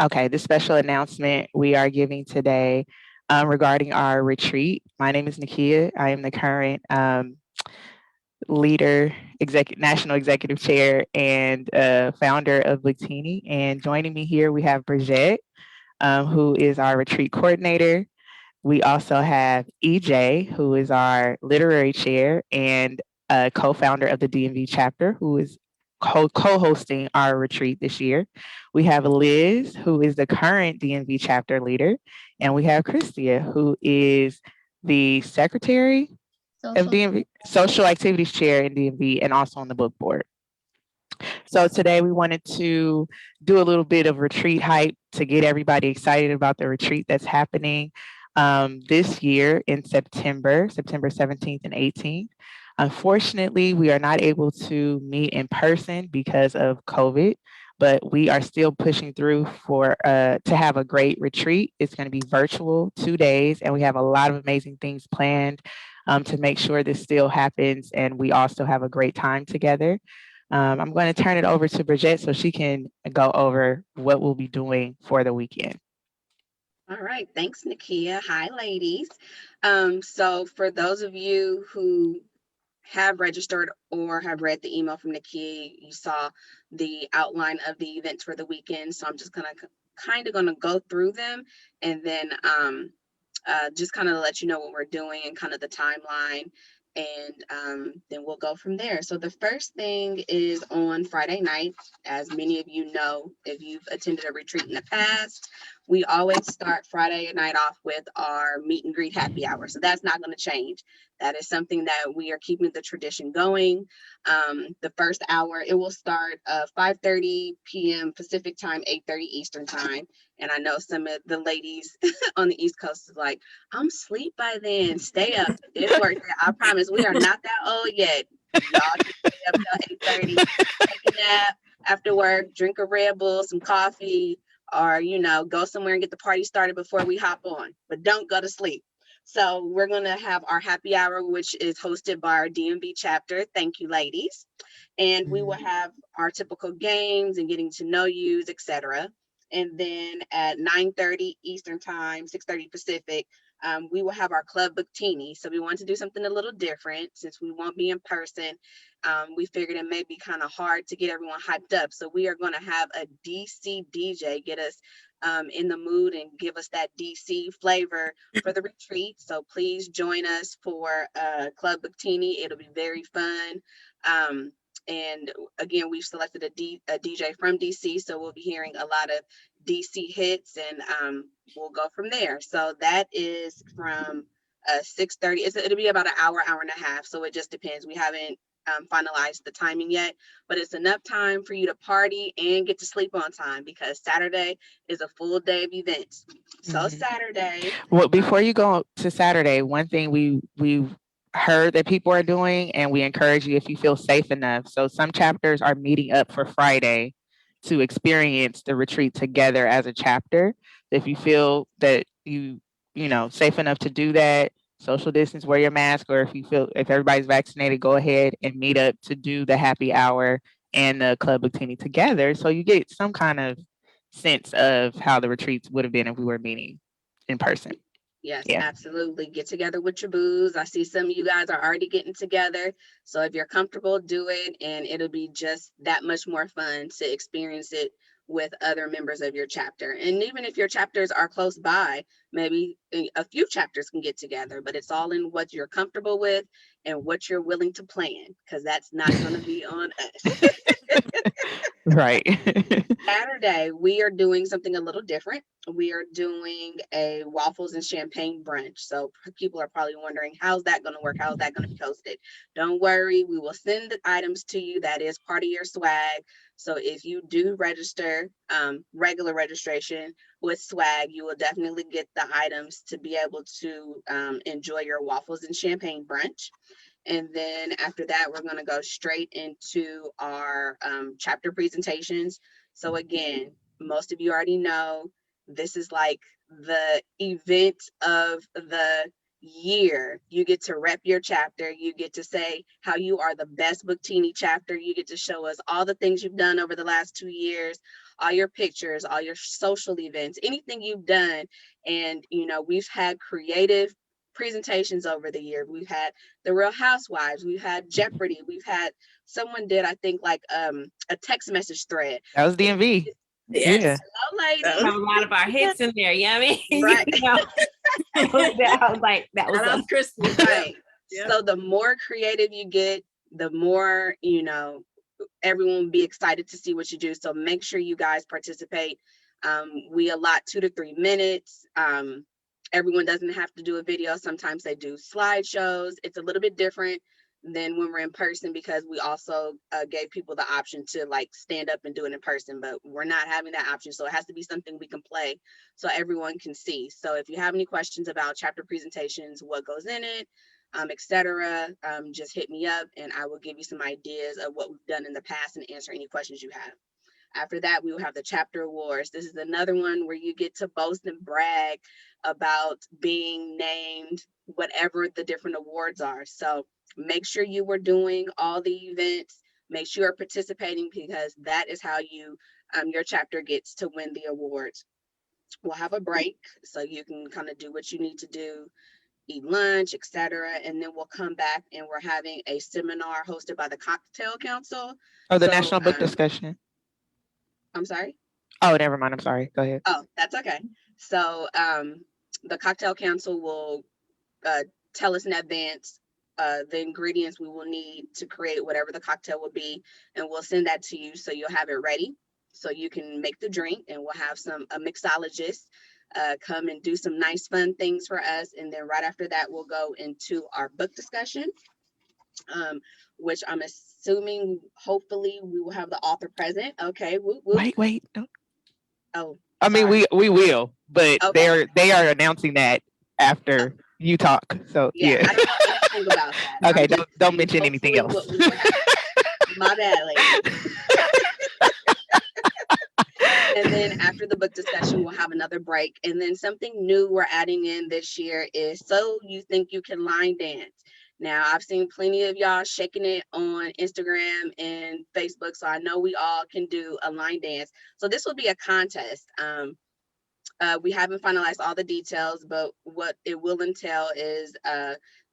Okay, the special announcement we are giving today regarding our retreat. My name is Nakia. I am the current leader, national executive chair, and founder of BookTini. And joining me here, we have Bridget, who is our retreat coordinator. We also have EJ, who is our literary chair and co-founder of the DMV chapter, who is co-hosting our retreat this year. We have Liz, who is the current DMV chapter leader, and we have Christia, who is the secretary of Social. DMV, social activities chair in DMV, and also on the book board. So today we wanted to do a little bit of retreat hype to get everybody excited about the retreat that's happening this year in September 17th and 18th. Unfortunately, we are not able to meet in person because of COVID, but we are still pushing through for to have a great retreat. It's going to be virtual 2 days, and we have a lot of amazing things planned to make sure this still happens, and we also have a great time together. I'm going to turn it over to Bridget so she can go over what we'll be doing for the weekend. All right, thanks, Nakia. Hi, ladies. So for those of you who have registered or have read the email from Nakia, you saw the outline of the events for the weekend. So I'm just gonna kind of gonna go through them and then just kind of let you know what we're doing and kind of the timeline. And then we'll go from there. So the first thing is on Friday night. As many of you know, if you've attended a retreat in the past, we always start Friday night off with our meet and greet happy hour. So that's not going to change. That is something that we are keeping the tradition going. The first hour, it will start 5:30 p.m. Pacific time, 8:30 Eastern time. And I know some of the ladies on the East Coast is like, I'm asleep by then. Stay up. It's worth it. I promise we are not that old yet. Y'all can stay up till 8:30, take a nap after work, drink a Red Bull, some coffee, or go somewhere and get the party started before we hop on. But don't go to sleep. So we're gonna have our happy hour, which is hosted by our DMV chapter. Thank you, ladies. And we will have our typical games and getting to know yous, etc. And then at 9:30 Eastern time, 6:30 Pacific, we will have our Club BookTini. So we want to do something a little different since we won't be in person. We figured it may be kind of hard to get everyone hyped up. So we are going to have a DC DJ get us in the mood and give us that DC flavor for the retreat. So please join us for Club BookTini. It'll be very fun. And again, we've selected a DJ from DC, so we'll be hearing a lot of DC hits, and we'll go from there. So that is from 6:30. It'll be about an hour and a half. So it just depends. We haven't finalized the timing yet, but it's enough time for you to party and get to sleep on time because Saturday is a full day of events. So Saturday. Well, before you go to Saturday, one thing we heard that people are doing, and we encourage you if you feel safe enough. So some chapters are meeting up for Friday to experience the retreat together as a chapter. If you feel that you safe enough to do that, social distance, wear your mask, or if everybody's vaccinated, go ahead and meet up to do the happy hour and the Club Bikini together. So you get some kind of sense of how the retreats would have been if we were meeting in person. Yes, Yeah. absolutely. Get together with your booze. I see some of you guys are already getting together. So if you're comfortable, do it. And it'll be just that much more fun to experience it with other members of your chapter. And even if your chapters are close by, maybe a few chapters can get together, but it's all in what you're comfortable with and what you're willing to plan, because that's not going to be on us. Right. Saturday, we are doing something a little different. We are doing a waffles and champagne brunch. So people are probably wondering, how's that going to work? How's that going to be hosted? Don't worry, we will send the items to you. That is part of your swag. So if you do register, regular registration with swag, you will definitely get the items to be able to enjoy your waffles and champagne brunch. And then after that, we're going to go straight into our chapter presentations. So again, most of you already know this is like the event of the year. You get to rep your chapter. You get to say how you are the best BookTini chapter. You get to show us all the things you've done over the last 2 years, all your pictures, all your social events, anything you've done. And, we've had creative presentations over the year. We've had the Real Housewives, we've had Jeopardy, we've had someone did, I think, like a text message thread. That was DMV. Yeah. Yes. Hello, That ladies. was- Have a lot of our hits in there. You know what I mean? Right. I was like, that was Shout out us. Crystal. Right. Yep. So the more creative you get, the more, everyone will be excited to see what you do. So make sure you guys participate. We allot 2 to 3 minutes. Everyone doesn't have to do a video. Sometimes they do slideshows. It's a little bit different than when we're in person, because we also gave people the option to like stand up and do it in person, but we're not having that option. So it has to be something we can play so everyone can see. So if you have any questions about chapter presentations, what goes in it, etc., just hit me up and I will give you some ideas of what we've done in the past and answer any questions you have. After that, we will have the chapter awards. This is another one where you get to boast and brag about being named whatever the different awards are. So make sure you were doing all the events. Make sure you're participating, because that is how your chapter gets to win the awards. We'll have a break so you can kind of do what you need to do, eat lunch, etc. And then we'll come back and we're having a seminar hosted by the Cocktail Council. Oh, the So, national book discussion. I'm sorry. Oh, never mind. I'm sorry. Go ahead. Oh, that's okay. So the Cocktail Council will tell us in advance the ingredients we will need to create whatever the cocktail will be, and we'll send that to you so you'll have it ready so you can make the drink. And we'll have a mixologist come and do some nice fun things for us. And then right after that, we'll go into our book discussion, which I'm assuming, hopefully, we will have the author present. Okay. Whoop, whoop. Wait. No. Oh, I mean, sorry. we will, but Okay. they are announcing that after you talk. So Yeah, yeah. I don't know anything about that. Okay, I'm just don't saying, mention anything hopefully else. what we will have. My bad, lady. And then after the book discussion, we'll have another break. And then something new we're adding in this year is So You Think You Can Line Dance. Now, I've seen plenty of y'all shaking it on Instagram and Facebook, so I know we all can do a line dance. So this will be a contest. We haven't finalized all the details, but what it will entail is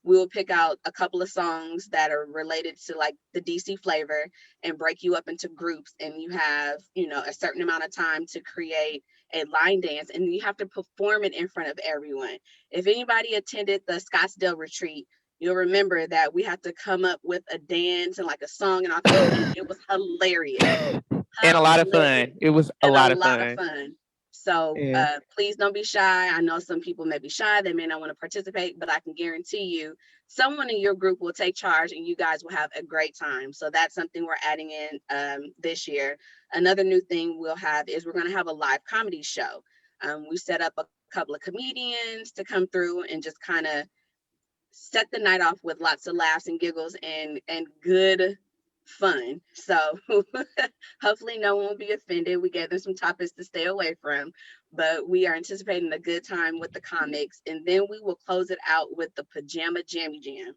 we will pick out a couple of songs that are related to like the DC flavor and break you up into groups. And you have, a certain amount of time to create a line dance, and you have to perform it in front of everyone. If anybody attended the Scottsdale retreat, you'll remember that we had to come up with a dance and like a song and all kinds of, and it was hilarious. And a lot of fun. It was a And lot a of lot of fun. fun. So Yeah. please don't be shy. I know some people may be shy. They may not want to participate, but I can guarantee you someone in your group will take charge and you guys will have a great time. So that's something we're adding in this year. Another new thing we'll have is we're going to have a live comedy show. We set up a couple of comedians to come through and just kind of set the night off with lots of laughs and giggles and good fun. So hopefully no one will be offended. We gave them some topics to stay away from, but we are anticipating a good time with the comics. And then we will close it out with the Pajama Jammy Jam.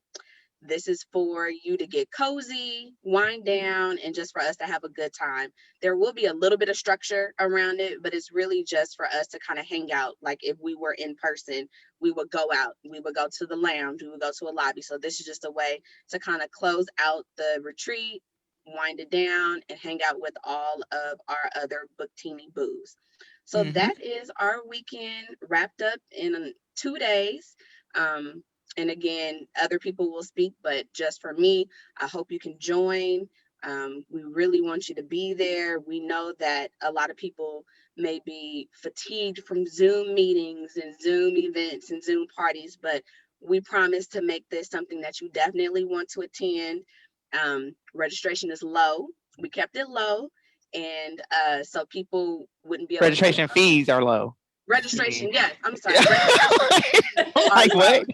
This is for you to get cozy, wind down, and just for us to have a good time. There will be a little bit of structure around it, but it's really just for us to kind of hang out. Like if we were in person, we would go out, we would go to the lounge, we would go to a lobby. So this is just a way to kind of close out the retreat, wind it down, and hang out with all of our other BookTini boos. So that is our weekend wrapped up in 2 days. And again, other people will speak, but just for me, I hope you can join. We really want you to be there. We know that a lot of people may be fatigued from Zoom meetings and Zoom events and Zoom parties, but we promise to make this something that you definitely want to attend. Registration is low. We kept it low. And so people wouldn't be able to Registration fees are low. registration. Yes, I'm sorry. Registration Like what?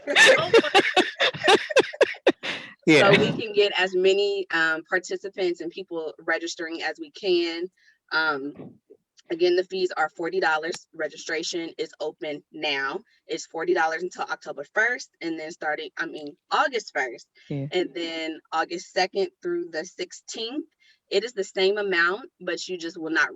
Yeah. So we can get as many participants and people registering as we can. Again, the fees are $40. Registration is open now. It's $40 until October 1st, and then August 1st. Yeah. And then August 2nd through the 16th It is the same amount, but you just will not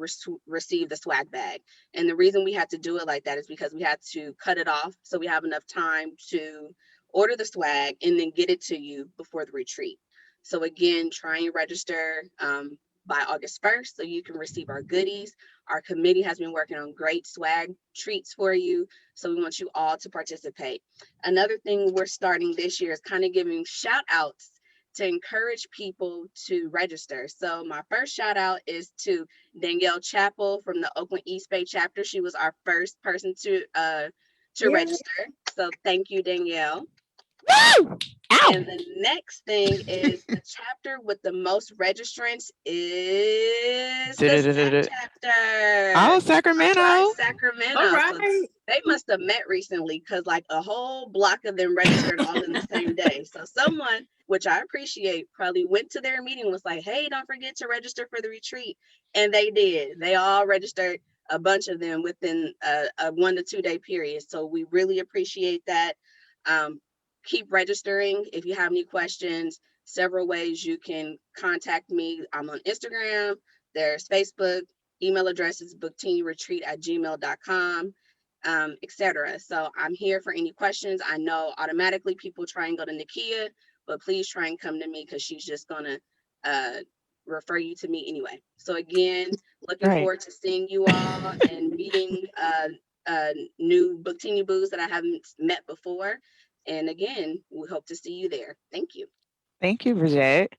receive the swag bag. And the reason we had to do it like that is because we had to cut it off so we have enough time to order the swag and then get it to you before the retreat. So again, try and register by August 1st so you can receive our goodies. Our committee has been working on great swag treats for you. So we want you all to participate. Another thing we're starting this year is kind of giving shout outs to encourage people to register. So my first shout out is to Danielle Chappell from the Oakland East Bay chapter. She was our first person to register. So thank you, Danielle. Woo! Ow! And the next thing is the chapter with the most registrants is the Sac chapter. Oh, Sacramento. All right, Sacramento. All So right. they must have met recently because like a whole block of them registered all in the same day. So someone, which I appreciate, probably went to their meeting and was like, hey, don't forget to register for the retreat. And they did. They all registered, a bunch of them within a 1 to 2 day period. So we really appreciate that. Keep registering. If you have any questions, several ways you can contact me. I'm on Instagram, there's Facebook, email address is booktiniretreat@gmail.com, etc. So I'm here for any questions. I know automatically people try and go to Nakia, but please try and come to me because she's just gonna refer you to me anyway. So again, looking Right. forward to seeing you all and meeting new BookTini boos that I haven't met before. And again, we hope to see you there. Thank you. Thank you, Bridget.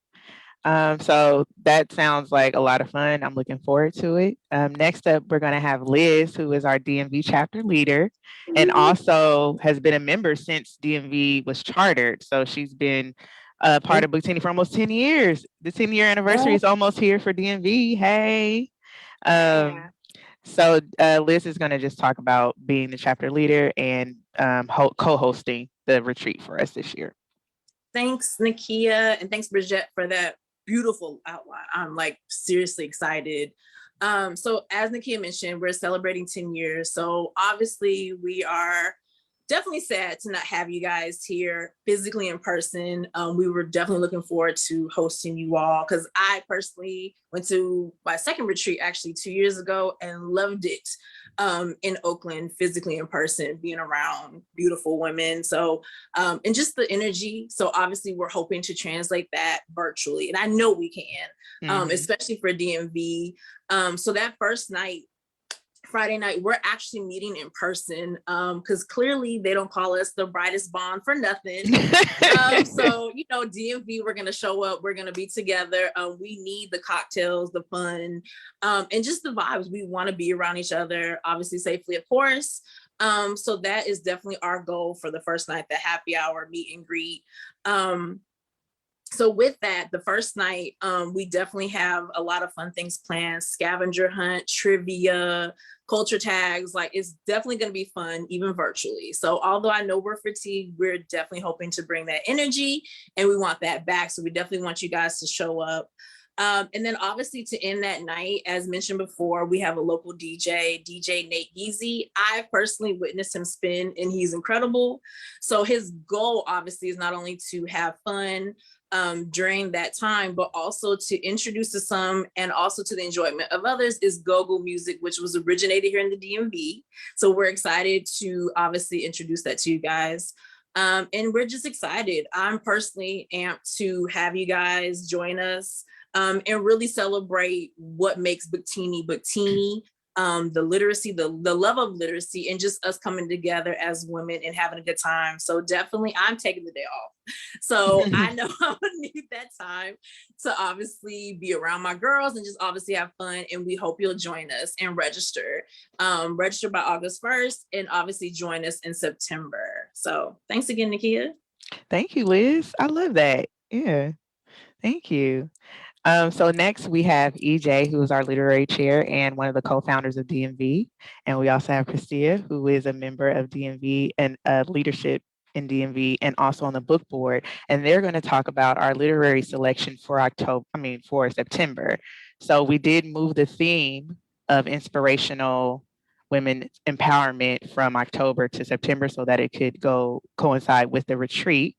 So that sounds like a lot of fun. I'm looking forward to it. Next up, we're going to have Liz, who is our DMV chapter leader and also has been a member since DMV was chartered. So she's been a part of BookTini for almost 10 years. The 10-year anniversary is almost here for DMV. Hey. So Liz is going to just talk about being the chapter leader and co-hosting the retreat for us this year. Thanks, Nakia, and thanks, Bridget, for that beautiful outline. I'm like seriously excited. So as Nakia mentioned, we're celebrating 10 years. So obviously we are definitely sad to not have you guys here physically in person. We were definitely looking forward to hosting you all because I personally went to my second retreat actually 2 years ago and loved it in Oakland, physically in person, being around beautiful women. So, and just the energy. So obviously we're hoping to translate that virtually. And I know we can, especially for DMV. So that first night, Friday night, we're actually meeting in person because clearly they don't call us the brightest bond for nothing. So, you know, DMV, we're going to show up. We're going to be together. We need the cocktails, the fun, and just the vibes. We want to be around each other, obviously safely, of course. So that is definitely our goal for the first night, the happy hour meet and greet. So with that, the first night, we definitely have a lot of fun things planned, scavenger hunt, trivia, culture tags. Like it's definitely going to be fun, even virtually. So although I know we're fatigued, we're definitely hoping to bring that energy and we want that back. So we definitely want you guys to show up. And then obviously to end that night, as mentioned before, we have a local DJ, DJ Nate Geezy. I personally witnessed him spin and he's incredible. So his goal obviously is not only to have fun during that time, but also to introduce to some and also to the enjoyment of others is go-go music, which was originated here in the DMV. So we're excited to obviously introduce that to you guys. And we're just excited. I'm personally amped to have you guys join us and really celebrate what makes BookTini BookTini. The literacy, the love of literacy, and just us coming together as women and having a good time. So definitely I'm taking the day off. So I know I would need that time to obviously be around my girls and just obviously have fun. And we hope you'll join us and register. Register by August 1st and obviously join us in September. So thanks again, Nakia. Thank you, Liz. I love that. Yeah. Thank you. So next we have EJ, who is our literary chair and one of the co-founders of DMV. And we also have Christia, who is a member of DMV and leadership in DMV and also on the book board. And they're going to talk about our literary selection for for September. So we did move the theme of inspirational women empowerment from October to September so that it could coincide with the retreat.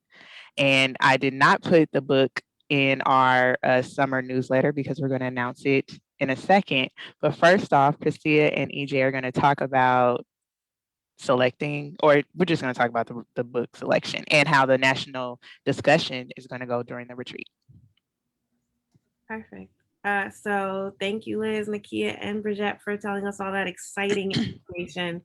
And I did not put the book in our summer newsletter because we're going to announce it in a second. But first off, Christia and EJ are going to talk about selecting, or we're just going to talk about the book selection and how the national discussion is going to go during the retreat. Perfect. So thank you, Liz, Nakia, and Bridget for telling us all that exciting information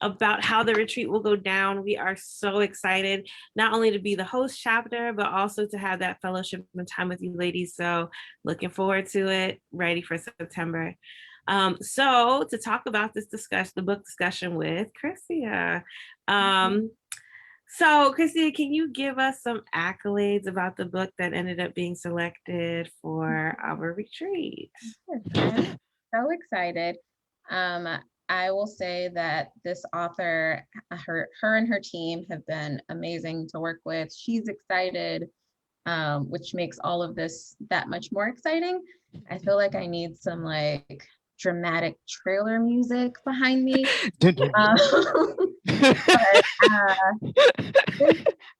about how the retreat will go down. We are so excited, not only to be the host chapter, but also to have that fellowship and time with you ladies. So looking forward to it, ready for September. So to talk about this discussion, the book discussion with Christia. So, Christy, can you give us some accolades about the book that ended up being selected for our retreat? I'm so excited. I will say that this author, her and her team have been amazing to work with. She's excited, which makes all of this that much more exciting. I feel like I need some like dramatic trailer music behind me. This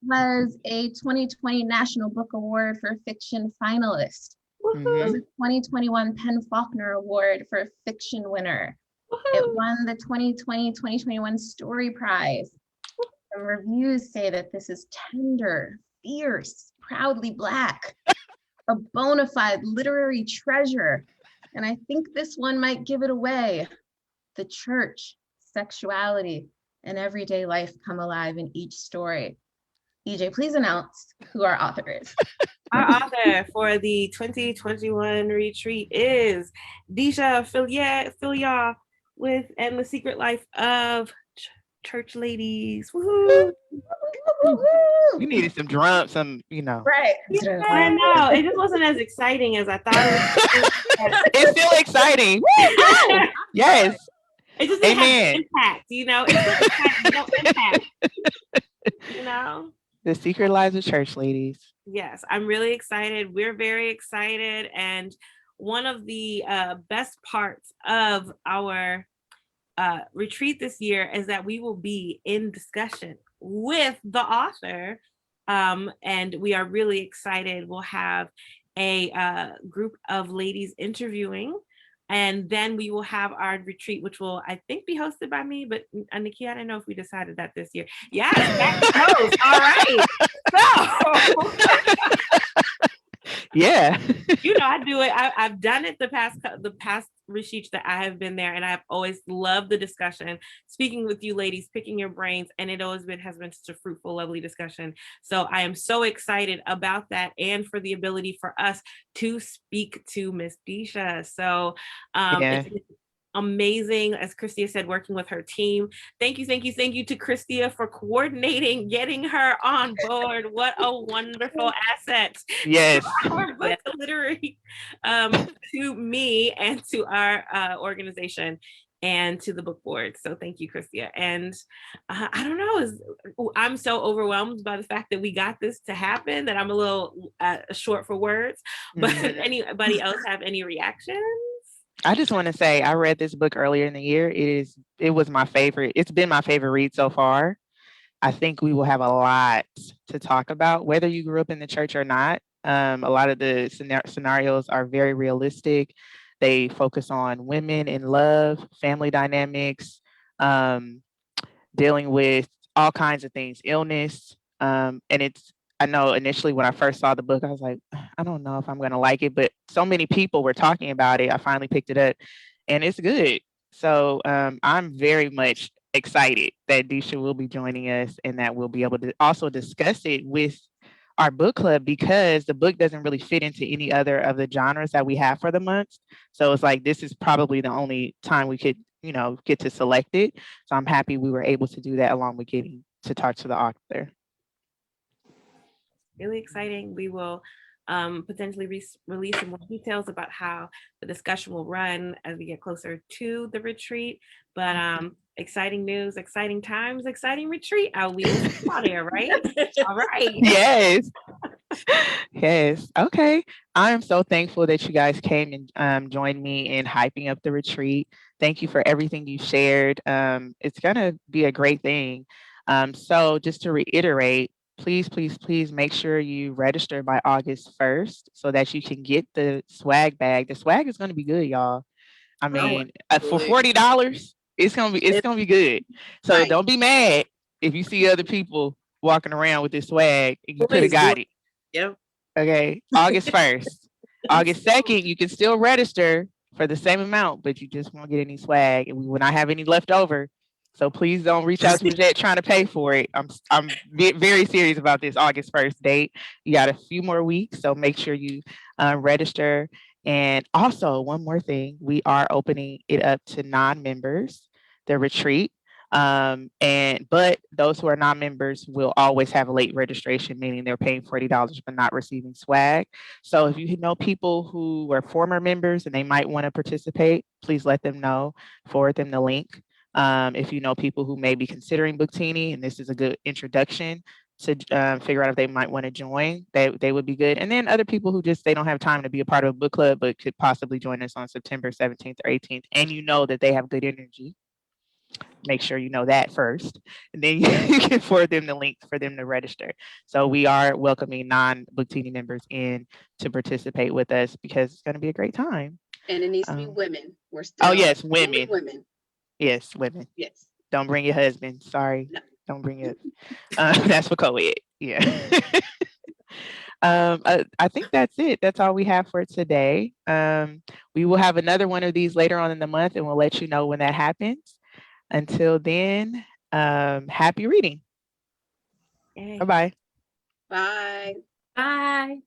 was a 2020 National Book Award for Fiction finalist. It was a 2021 Penn Faulkner Award for Fiction winner. It won the 2020-2021 Story Prize. Some reviews say that this is tender, fierce, proudly Black, a bona fide literary treasure. And I think this one might give it away. The church, sexuality, and everyday life come alive in each story. EJ, please announce who our author is. Our author for the 2021 retreat is Deisha Filia with And the Secret Life of Church Ladies. Woohoo! We needed some drums, some, Right. Yeah, I know. It just wasn't as exciting as I thought it was. It's still exciting. Yes. It just didn't have impact, It's still exciting, no impact, The Secret Lives of Church Ladies. Yes, I'm really excited. We're very excited. And one of the best parts of our retreat this year is that we will be in discussion with the author. And we are really excited. We'll have a group of ladies interviewing. And then we will have our retreat, which will, I think, be hosted by me. But Nikia, I don't know if we decided that this year. Yes, back to host. All right. So, yeah. I do it. I've done it the past retreats that I have been there, and I've always loved the discussion, speaking with you ladies, picking your brains, and it always has been such a fruitful, lovely discussion. So I am so excited about that, and for the ability for us to speak to Miss Deisha. So it's amazing, as Christia said, working with her team. Thank you to Christia for coordinating, getting her on board. What a wonderful asset. Yes. To our book literary, to me and to our organization and to the book board. So thank you, Christia. And I don't know, I'm so overwhelmed by the fact that we got this to happen that I'm a little short for words. But anybody else have any reactions? I just want to say I read this book earlier in the year. It was my favorite. It's been my favorite read so far. I think we will have a lot to talk about, whether you grew up in the church or not. A lot of the scenarios are very realistic. They focus on women in love, family dynamics, dealing with all kinds of things, illness. I know initially when I first saw the book, I was like, I don't know if I'm going to like it, but so many people were talking about it. I finally picked it up and it's good. So I'm very much excited that Deisha will be joining us and that we'll be able to also discuss it with our book club, because the book doesn't really fit into any other of the genres that we have for the month. So it's like, this is probably the only time we could, get to select it. So I'm happy we were able to do that, along with getting to talk to the author. Really exciting. We will potentially release some more details about how the discussion will run as we get closer to the retreat. But exciting news, exciting times, exciting retreat. We will see you out there, right? All right. Yes. Yes. Okay. I am so thankful that you guys came and joined me in hyping up the retreat. Thank you for everything you shared. It's going to be a great thing. So just to reiterate, please, please, please make sure you register by August 1st so that you can get the swag bag. The swag is going to be good, y'all. I mean, for absolutely. $40, it's gonna be good. So Right. don't be mad if you see other people walking around with this swag and you could have Please do got it. it. Yep. Okay, August 1st. August 2nd, you can still register for the same amount, but you just won't get any swag, and we will not have any left over. So please don't reach out to Bridget trying to pay for it. I'm very serious about this August 1st date. You got a few more weeks, so make sure you register. And also, one more thing, we are opening it up to non-members, the retreat. But those who are non-members will always have a late registration, meaning they're paying $40 but not receiving swag. So if you know people who are former members and they might want to participate, please let them know, forward them the link. If you know people who may be considering BookTini, and this is a good introduction to figure out if they might want to join, they would be good. And then other people who just, they don't have time to be a part of a book club, but could possibly join us on September 17th or 18th, and you know that they have good energy. Make sure you know that first, and then you can forward them the link for them to register. So we are welcoming non-BookTini members in to participate with us because it's going to be a great time. And it needs to be Um, women. We're oh still yes, only women. women. Yes, women. Yes. Don't bring your husband. Sorry, No. don't bring it. That's for co-ed. Yeah. I think that's it. That's all we have for today. We will have another one of these later on in the month, and we'll let you know when that happens. Until then, happy reading. Yay. Bye-bye. Bye. Bye.